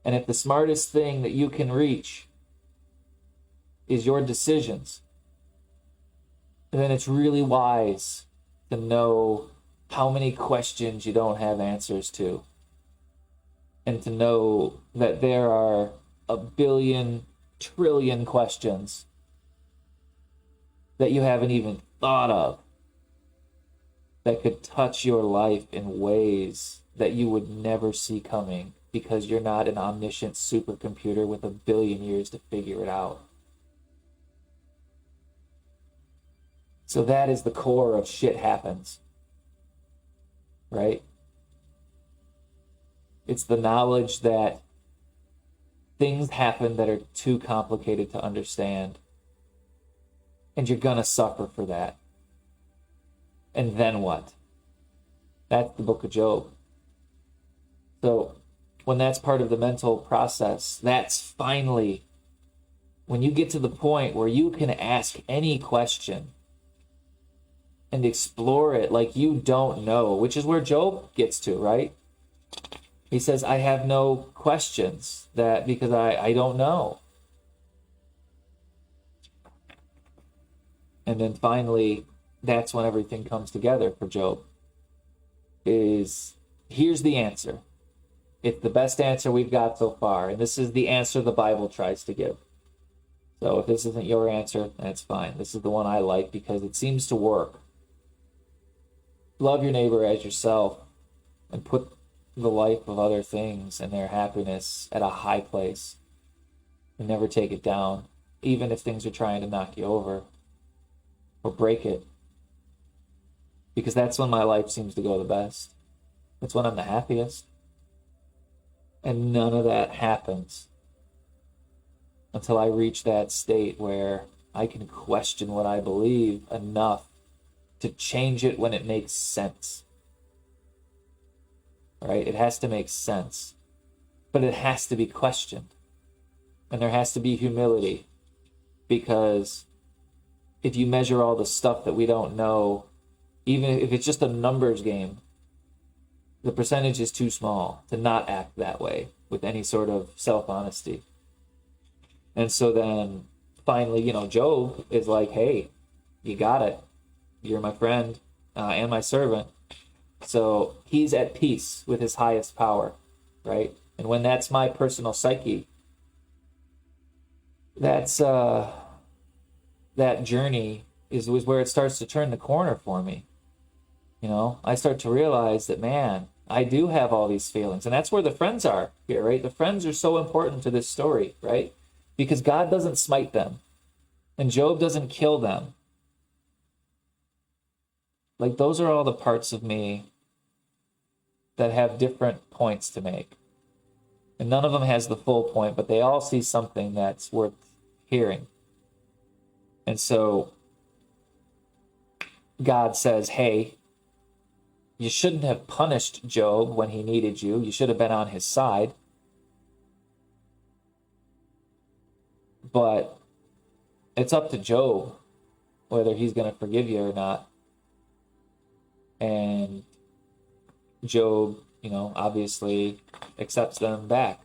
And if the smartest thing that you can reach is your decisions, then it's really wise to know how many questions you don't have answers to. And to know that there are a billion, trillion questions that you haven't even thought of that could touch your life in ways that you would never see coming, because you're not an omniscient supercomputer with a billion years to figure it out. So that is the core of shit happens, right? It's the knowledge that things happen that are too complicated to understand, and you're gonna suffer for that. And then what? That's the book of Job. So when that's part of the mental process, that's finally when you get to the point where you can ask any question and explore it like you don't know, which is where Job gets to, right? He says, I have no questions because I don't know. And then finally, that's when everything comes together for Job. Here's the answer. It's the best answer we've got so far. And this is the answer the Bible tries to give. So if this isn't your answer, that's fine. This is the one I like because it seems to work. Love your neighbor as yourself and put the life of other things and their happiness at a high place. And never take it down, even if things are trying to knock you over or break it. Because that's when my life seems to go the best. That's when I'm the happiest. And none of that happens until I reach that state where I can question what I believe enough to change it when it makes sense. Right? It has to make sense. But it has to be questioned. And there has to be humility. Because if you measure all the stuff that we don't know, even if it's just a numbers game, the percentage is too small to not act that way with any sort of self-honesty. And so then finally, Job is like, hey, you got it. You're my friend and my servant. So he's at peace with his highest power, right? And when that's my personal psyche, that's that journey is where it starts to turn the corner for me. I start to realize that, man, I do have all these feelings. And that's where the friends are here, right? The friends are so important to this story, right? Because God doesn't smite them. And Job doesn't kill them. Like, those are all the parts of me that have different points to make. And none of them has the full point, but they all see something that's worth hearing. And so God says, hey, you shouldn't have punished Job when he needed you. You should have been on his side. But it's up to Job whether he's going to forgive you or not. And Job, obviously accepts them back.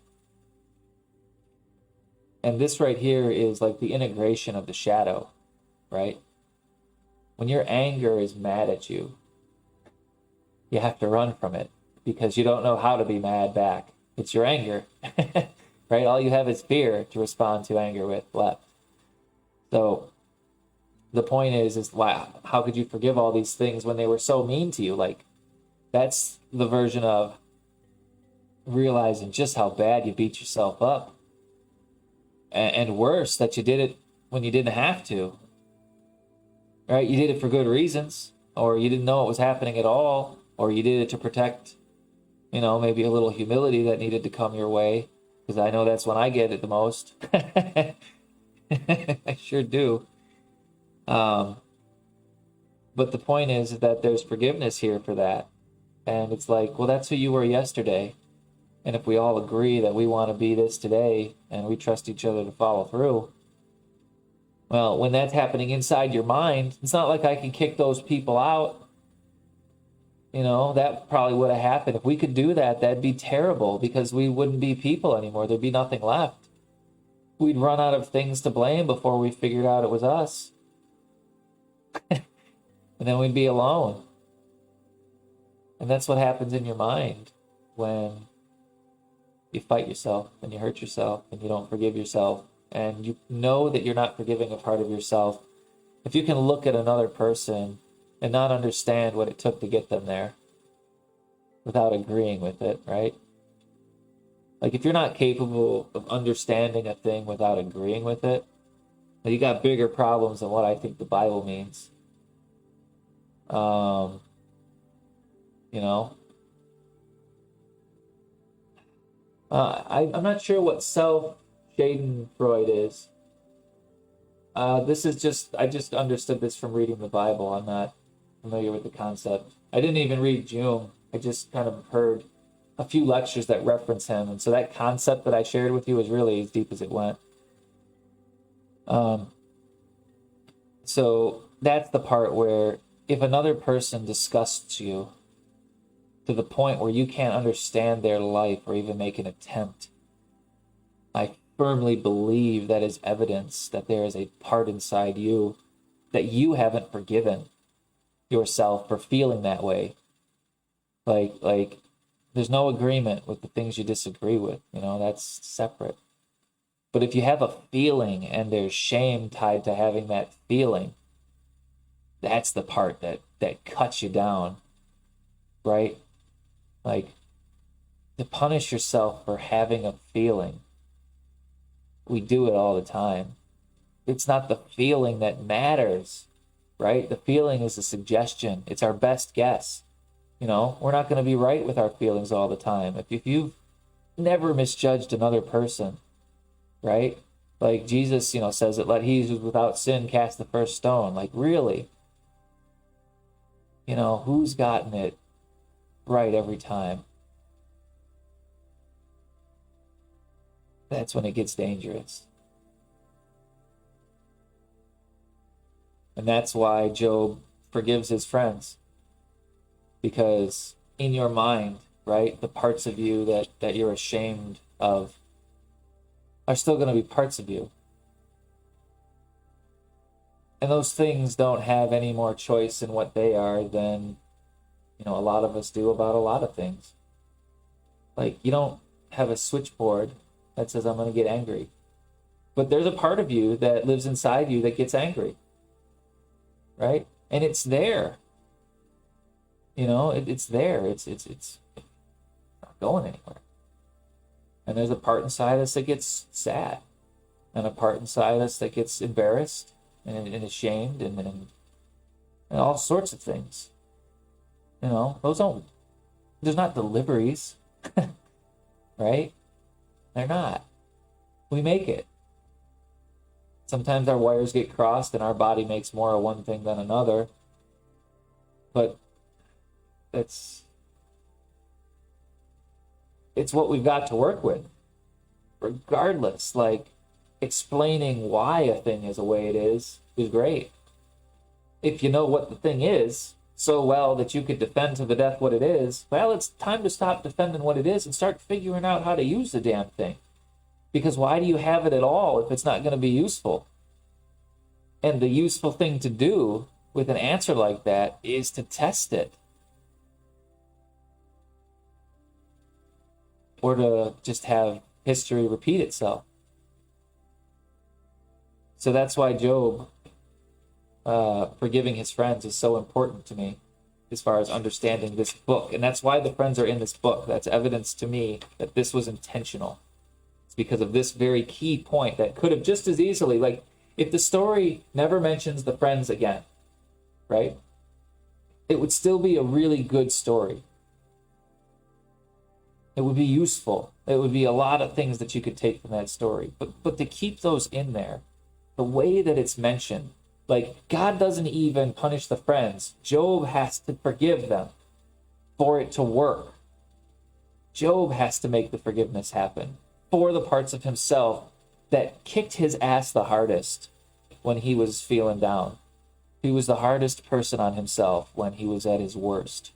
And this right here is like the integration of the shadow, right? When your anger is mad at you, you have to run from it because you don't know how to be mad back. It's your anger, right? All you have is fear to respond to anger with left. So the point is wow, how could you forgive all these things when they were so mean to you? Like, that's the version of realizing just how bad you beat yourself up. And worse, that you did it when you didn't have to. Right? You did it for good reasons, or you didn't know it was happening at all, or you did it to protect, maybe a little humility that needed to come your way, because I know that's when I get it the most. I sure do. But the point is that there's forgiveness here for that. And it's like, well, that's who you were yesterday. And if we all agree that we want to be this today and we trust each other to follow through, well, when that's happening inside your mind, it's not like I can kick those people out. That probably would have happened. If we could do that, that'd be terrible because we wouldn't be people anymore. There'd be nothing left. We'd run out of things to blame before we figured out it was us. And then we'd be alone. And that's what happens in your mind when you fight yourself and you hurt yourself and you don't forgive yourself and you know that you're not forgiving a part of yourself. If you can look at another person and not understand what it took to get them there without agreeing with it, right? Like if you're not capable of understanding a thing without agreeing with it, you got bigger problems than what I think the Bible means. I'm not sure what self-Schadenfreude is. I just understood this from reading the Bible. I'm not familiar with the concept. I didn't even read Hume. I just kind of heard a few lectures that reference him. And so that concept that I shared with you was really as deep as it went. So that's the part where if another person disgusts you to the point where you can't understand their life or even make an attempt, I firmly believe that is evidence that there is a part inside you that you haven't forgiven yourself for feeling that way. Like there's no agreement with the things you disagree with, that's separate. But if you have a feeling and there's shame tied to having that feeling, that's the part that cuts you down, right? Like to punish yourself for having a feeling. We do it all the time. It's not the feeling that matters, right? The feeling is a suggestion. It's our best guess. We're not going to be right with our feelings all the time. If you've never misjudged another person, right? Like Jesus, says that let he who's without sin cast the first stone. Like really? Who's gotten it right every time? That's when it gets dangerous. And that's why Job forgives his friends. Because in your mind, right, the parts of you that you're ashamed of are still going to be parts of you. And those things don't have any more choice in what they are than, a lot of us do about a lot of things. Like you don't have a switchboard that says, I'm going to get angry. But there's a part of you that lives inside you that gets angry. Right? And it's there. It's there. It's not going anywhere. And there's a part inside us that gets sad. And a part inside us that gets embarrassed and ashamed and all sorts of things. There's not deliveries. Right? They're not. We make it. Sometimes our wires get crossed and our body makes more of one thing than another. But it's what we've got to work with. Regardless, like explaining why a thing is the way it is great. If you know what the thing is so well that you could defend to the death what it is, well, it's time to stop defending what it is and start figuring out how to use the damn thing. Because why do you have it at all if it's not going to be useful? And the useful thing to do with an answer like that is to test it. Or to just have history repeat itself. So that's why Job forgiving his friends is so important to me as far as understanding this book. And that's why the friends are in this book. That's evidence to me that this was intentional. It's because of this very key point that could have just as easily, like, if the story never mentions the friends again, right? It would still be a really good story. It would be useful. It would be a lot of things that you could take from that story. But to keep those in there, the way that it's mentioned, like God doesn't even punish the friends. Job has to forgive them. for it to work, Job has to make the forgiveness happen for the parts of himself that kicked his ass the hardest when he was feeling down. He was the hardest person on himself when he was at his worst.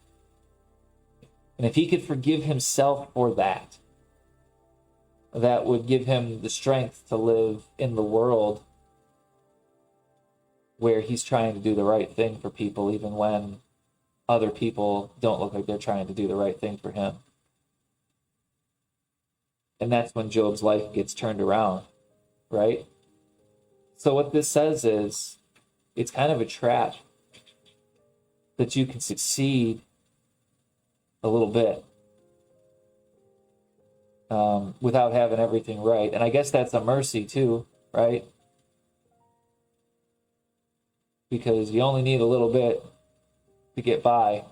And if he could forgive himself for that, that would give him the strength to live in the world where he's trying to do the right thing for people, even when other people don't look like they're trying to do the right thing for him. And that's when Job's life gets turned around, right? So what this says is, it's kind of a trap that you can succeed a little bit without having everything right. And I guess that's a mercy too, right? Because you only need a little bit to get by.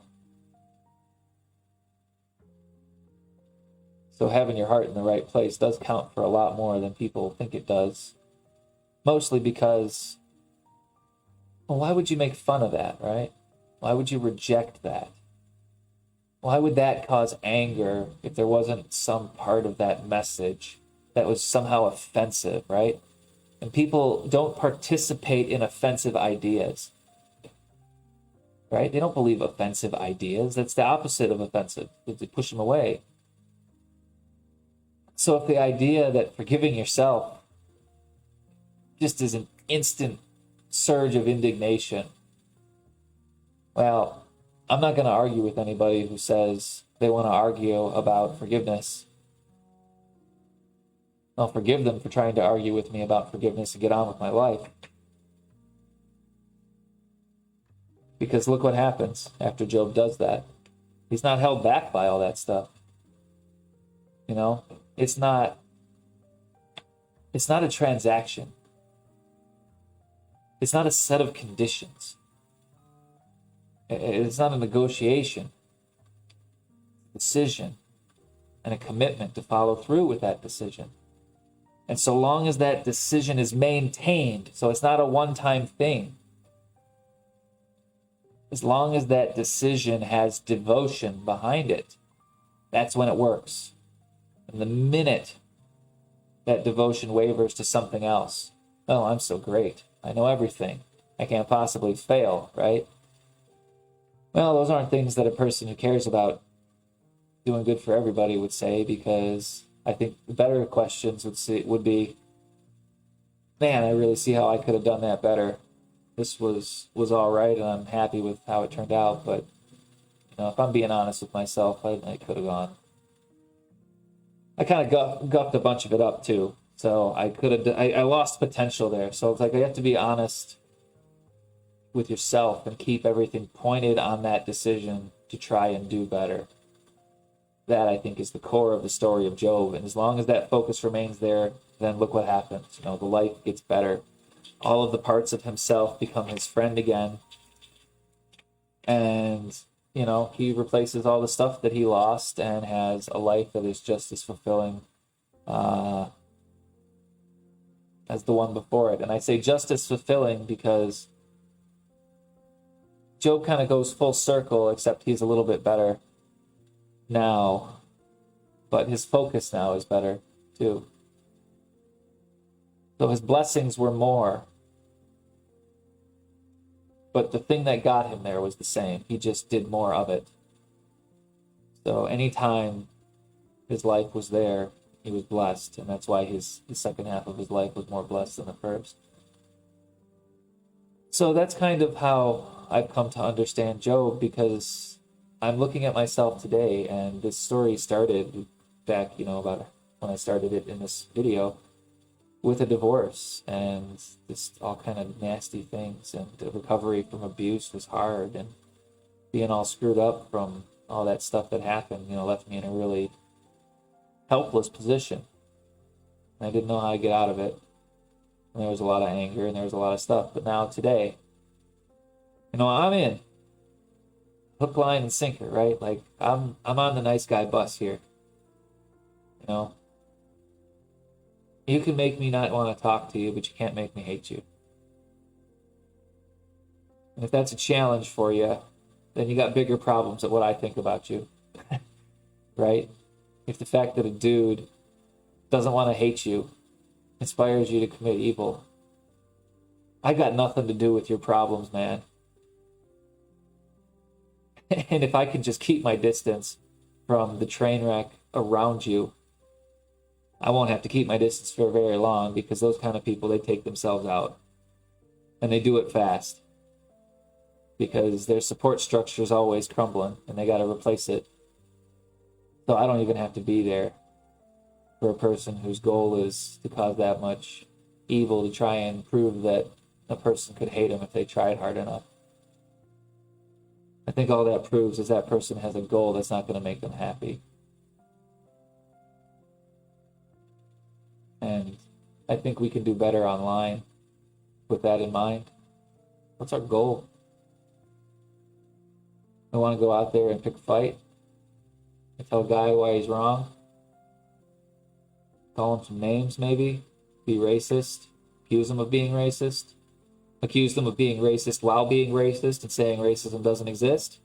So having your heart in the right place does count for a lot more than people think it does. Mostly because, well, why would you make fun of that, right? Why would you reject that? Why would that cause anger if there wasn't some part of that message that was somehow offensive, right? And people don't participate in offensive ideas, right? They don't believe offensive ideas. That's the opposite of offensive. They push them away. So if the idea that forgiving yourself just is an instant surge of indignation, well, I'm not going to argue with anybody who says they want to argue about forgiveness. I'll forgive them for trying to argue with me about forgiveness and get on with my life. Because look what happens after Job does that. He's not held back by all that stuff. You know, it's not a transaction. It's not a set of conditions. It's not a negotiation. It's a decision and a commitment to follow through with that decision. And so long as that decision is maintained, so it's not a one-time thing, as long as that decision has devotion behind it, that's when it works. And the minute that devotion wavers to something else, oh, I'm so great. I know everything. I can't possibly fail, right? Well, those aren't things that a person who cares about doing good for everybody would say, because I think the better questions would be, man, I really see how I could have done that better. This was all right, and I'm happy with how it turned out. But if I'm being honest with myself, I could have gone. I kind of guffed a bunch of it up too, so I lost potential there. So it's like I have to be honest with yourself and keep everything pointed on that decision to try and do better. That, I think, is the core of the story of Job. And as long as that focus remains there, then look what happens. The life gets better. All of the parts of himself become his friend again. And, he replaces all the stuff that he lost and has a life that is just as fulfilling as the one before it. And I say just as fulfilling because Job kind of goes full circle, except he's a little bit better now, but his focus now is better too. So his blessings were more, but the thing that got him there was the same. He just did more of it. So anytime his life was there, he was blessed, and that's why his second half of his life was more blessed than the first. So that's kind of how I've come to understand Job, because I'm looking at myself today, and this story started back, about when I started it in this video, with a divorce and just all kind of nasty things, and the recovery from abuse was hard, and being all screwed up from all that stuff that happened, left me in a really helpless position. And I didn't know how to get out of it. And there was a lot of anger and there was a lot of stuff. But now today, I'm in. Hook, line, and sinker, right? Like I'm on the nice guy bus here. You can make me not want to talk to you, but you can't make me hate you. And if that's a challenge for you, then you got bigger problems at what I think about you, right? If the fact that a dude doesn't want to hate you inspires you to commit evil, I got nothing to do with your problems, man. And if I can just keep my distance from the train wreck around you, I won't have to keep my distance for very long, because those kind of people, they take themselves out. And they do it fast. Because their support structure is always crumbling, and they got to replace it. So I don't even have to be there for a person whose goal is to cause that much evil, to try and prove that a person could hate them if they tried hard enough. I think all that proves is that person has a goal that's not going to make them happy. And I think we can do better online with that in mind. What's our goal? I want to go out there and pick a fight and tell a guy why he's wrong. Call him some names, maybe. Be racist. Accuse him of being racist. Accuse them of being racist while being racist and saying racism doesn't exist.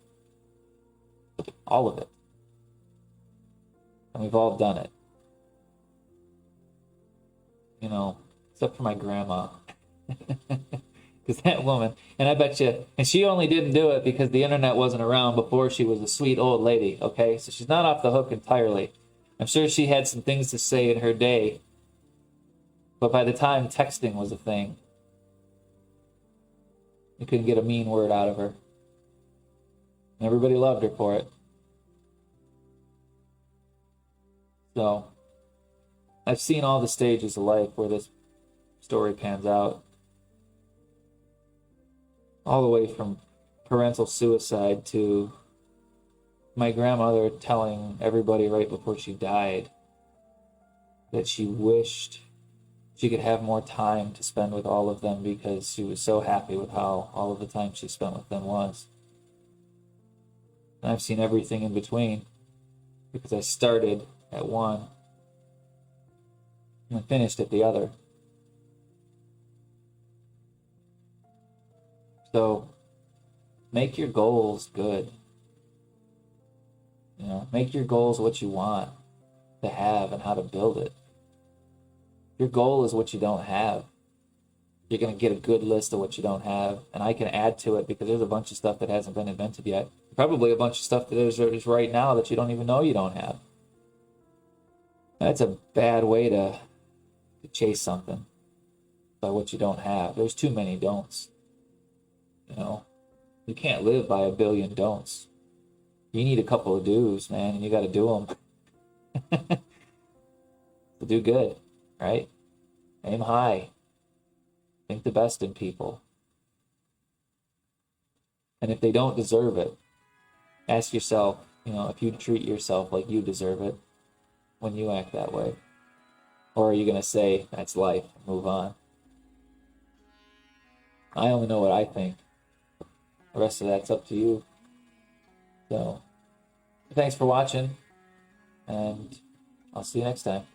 All of it. And we've all done it. You know, except for my grandma. Because that woman, and I bet you, and she only didn't do it because the internet wasn't around before she was a sweet old lady, okay? So she's not off the hook entirely. I'm sure she had some things to say in her day, but by the time texting was a thing, you couldn't get a mean word out of her. And everybody loved her for it. So, I've seen all the stages of life where this story pans out. All the way from parental suicide to my grandmother telling everybody right before she died that she wished she could have more time to spend with all of them, because she was so happy with how all of the time she spent with them was. And I've seen everything in between, because I started at one and I finished at the other. So make your goals good. You know, make your goals what you want to have and how to build it. Your goal is what you don't have. You're going to get a good list of what you don't have, and I can add to it, because there's a bunch of stuff that hasn't been invented yet. Probably a bunch of stuff that is right now that you don't even know you don't have. That's a bad way to chase something by what you don't have. There's too many don'ts. You know, you can't live by a billion don'ts. You need a couple of do's, man, and you got to do them to do good, right? Aim high. Think the best in people. And if they don't deserve it, ask yourself, you know, if you treat yourself like you deserve it when you act that way. Or are you going to say, that's life, move on? I only know what I think. The rest of that's up to you. So, thanks for watching, and I'll see you next time.